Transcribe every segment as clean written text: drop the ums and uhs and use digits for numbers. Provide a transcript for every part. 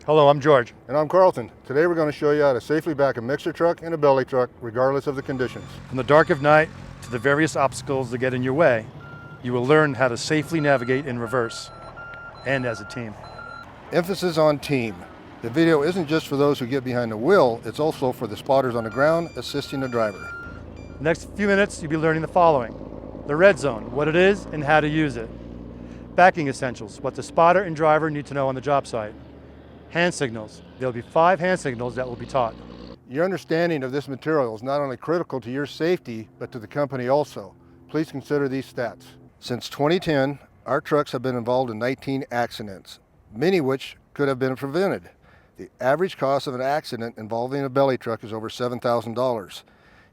Hello, I'm George. And I'm Carlton. Today we're going to show you how to safely back a mixer truck and a belly truck regardless of the conditions. From the dark of night to the various obstacles that get in your way, you will learn how to safely navigate in reverse and as a team. Emphasis on team. The video isn't just for those who get behind the wheel, it's also for the spotters on the ground assisting the driver. The next few minutes, you'll be learning the following: the red zone, what it is and how to use it; backing essentials, what the spotter and driver need to know on the job site; hand signals. There'll be 5 hand signals that will be taught. Your understanding of this material is not only critical to your safety, but to the company also. Please consider these stats. Since 2010, our trucks have been involved in 19 accidents, many which could have been prevented. The average cost of an accident involving a belly truck is over $7,000.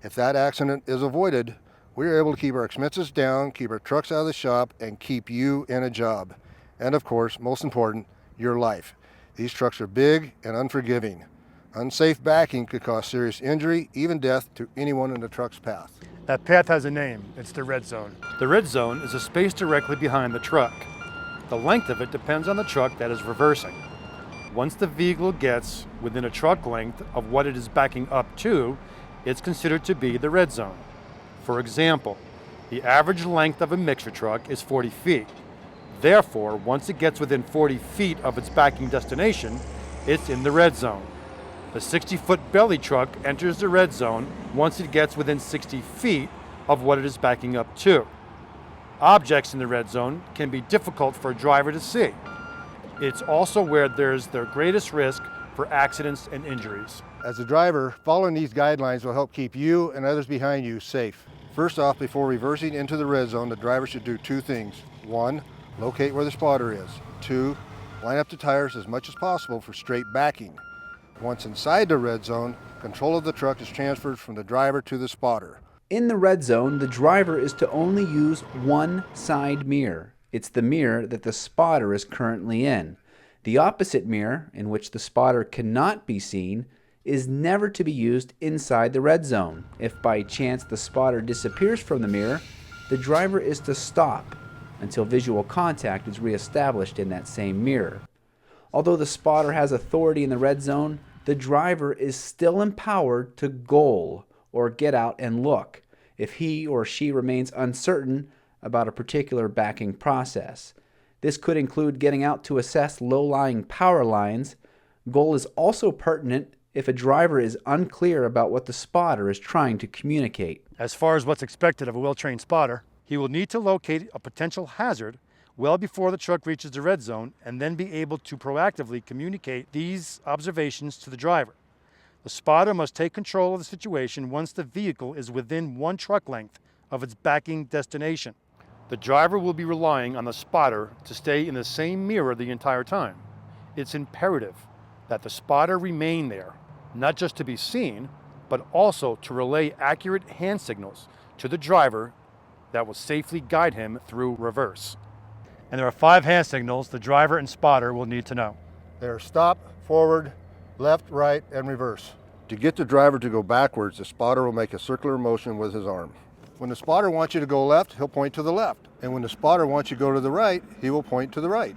If that accident is avoided, we are able to keep our expenses down, keep our trucks out of the shop, and keep you in a job. And of course, most important, your life. These trucks are big and unforgiving. Unsafe backing could cause serious injury, even death, to anyone in the truck's path. That path has a name. It's the red zone. The red zone is a space directly behind the truck. The length of it depends on the truck that is reversing. Once the vehicle gets within a truck length of what it is backing up to, it's considered to be the red zone. For example, the average length of a mixer truck is 40 feet. Therefore, once it gets within 40 feet of its backing destination, it's in the red zone. The 60-foot belly truck enters the red zone once it gets within 60 feet of what it is backing up to. Objects in the red zone can be difficult for a driver to see. It's also where there's the greatest risk for accidents and injuries. As a driver, following these guidelines will help keep you and others behind you safe. First off, before reversing into the red zone, the driver should do 2 things. 1, locate where the spotter is. 2, line up the tires as much as possible for straight backing. Once inside the red zone, control of the truck is transferred from the driver to the spotter. In the red zone, the driver is to only use one side mirror. It's the mirror that the spotter is currently in. The opposite mirror, in which the spotter cannot be seen, is never to be used inside the red zone. If by chance the spotter disappears from the mirror, the driver is to stop until visual contact is reestablished in that same mirror. Although the spotter has authority in the red zone, the driver is still empowered to goal or get out and look if he or she remains uncertain about a particular backing process. This could include getting out to assess low-lying power lines. Goal is also pertinent if a driver is unclear about what the spotter is trying to communicate. As far as what's expected of a well-trained spotter, he will need to locate a potential hazard well before the truck reaches the red zone and then be able to proactively communicate these observations to the driver. The spotter must take control of the situation once the vehicle is within 1 truck length of its backing destination. The driver will be relying on the spotter to stay in the same mirror the entire time. It's imperative that the spotter remain there, not just to be seen, but also to relay accurate hand signals to the driver that will safely guide him through reverse. And there are 5 hand signals the driver and spotter will need to know. They are stop, forward, left, right, and reverse. To get the driver to go backwards, the spotter will make a circular motion with his arm. When the spotter wants you to go left, he'll point to the left. And when the spotter wants you to go to the right, he will point to the right.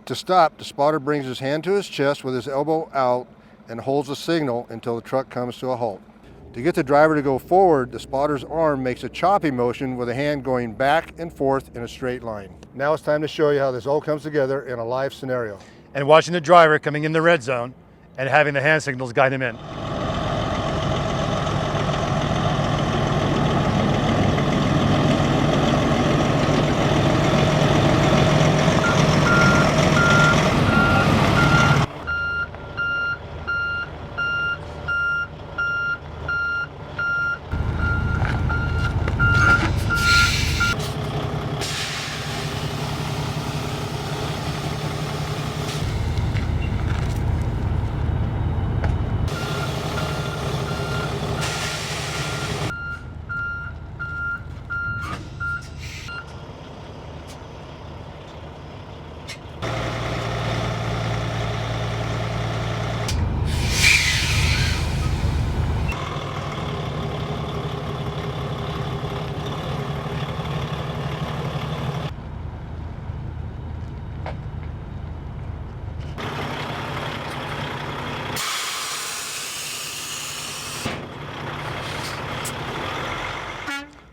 To stop, the spotter brings his hand to his chest with his elbow out and holds a signal until the truck comes to a halt. To get the driver to go forward, the spotter's arm makes a chopping motion with a hand going back and forth in a straight line. Now it's time to show you how this all comes together in a live scenario. And watching the driver coming in the red zone and having the hand signals guide him in.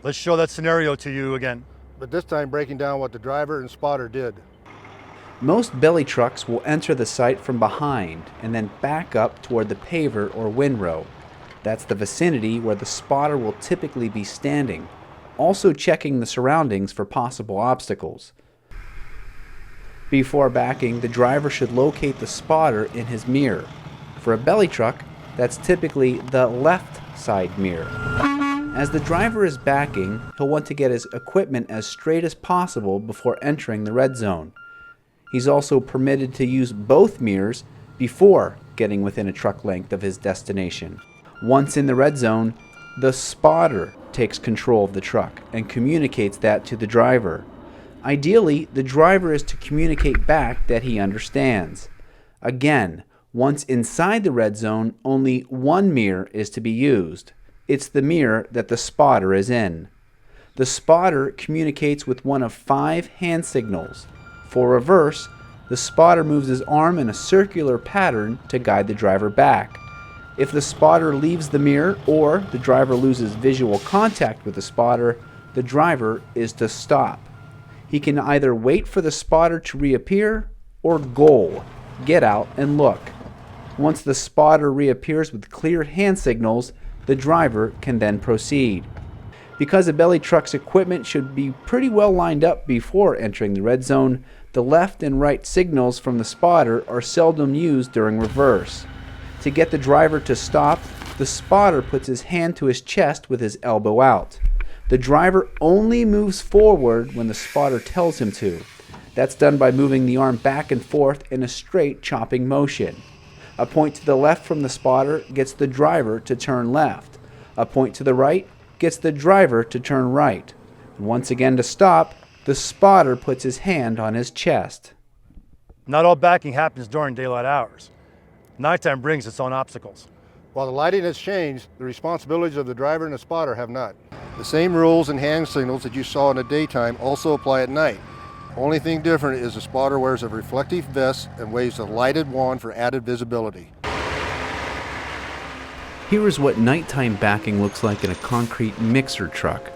Let's show that scenario to you again. but this time breaking down what the driver and spotter did. Most belly trucks will enter the site from behind and then back up toward the paver or windrow. That's the vicinity where the spotter will typically be standing, also checking the surroundings for possible obstacles. Before backing, the driver should locate the spotter in his mirror. For a belly truck, that's typically the left side mirror. As the driver is backing, he'll want to get his equipment as straight as possible before entering the red zone. He's also permitted to use both mirrors before getting within a truck length of his destination. Once in the red zone, the spotter takes control of the truck and communicates that to the driver. Ideally, the driver is to communicate back that he understands. Again, once inside the red zone, only one mirror is to be used. It's the mirror that the spotter is in. The spotter communicates with one of 5 hand signals. For reverse, the spotter moves his arm in a circular pattern to guide the driver back. If the spotter leaves the mirror or the driver loses visual contact with the spotter, the driver is to stop. He can either wait for the spotter to reappear or goal, get out and look. Once the spotter reappears with clear hand signals, the driver can then proceed. Because a belly truck's equipment should be pretty well lined up before entering the red zone, the left and right signals from the spotter are seldom used during reverse. To get the driver to stop, the spotter puts his hand to his chest with his elbow out. The driver only moves forward when the spotter tells him to. That's done by moving the arm back and forth in a straight chopping motion. A point to the left from the spotter gets the driver to turn left. A point to the right gets the driver to turn right. Once again to stop, the spotter puts his hand on his chest. Not all backing happens during daylight hours. Nighttime brings its own obstacles. While the lighting has changed, the responsibilities of the driver and the spotter have not. The same rules and hand signals that you saw in the daytime also apply at night. Only thing different is the spotter wears a reflective vest and waves a lighted wand for added visibility. Here is what nighttime backing looks like in a concrete mixer truck.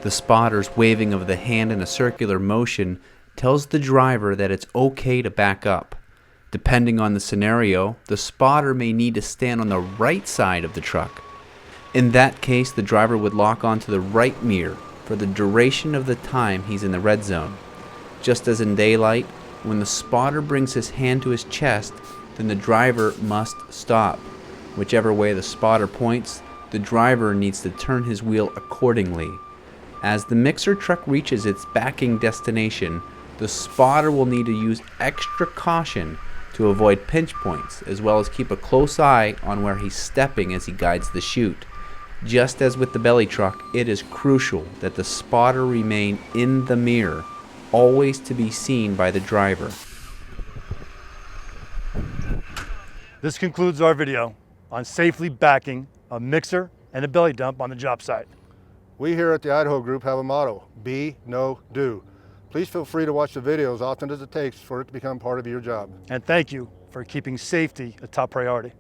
The spotter's waving of the hand in a circular motion tells the driver that it's okay to back up. Depending on the scenario, the spotter may need to stand on the right side of the truck. In that case, the driver would lock onto the right mirror for the duration of the time he's in the red zone. Just as in daylight, when the spotter brings his hand to his chest, then the driver must stop. Whichever way the spotter points, the driver needs to turn his wheel accordingly. As the mixer truck reaches its backing destination, the spotter will need to use extra caution to avoid pinch points, as well as keep a close eye on where he's stepping as he guides the chute. Just as with the belly truck, it is crucial that the spotter remain in the mirror, always to be seen by the driver. This concludes our video on safely backing a mixer and a belly dump on the job site. We here at the Idaho Group have a motto: be, know, do. Please feel free to watch the video as often as it takes for it to become part of your job. And thank you for keeping safety a top priority.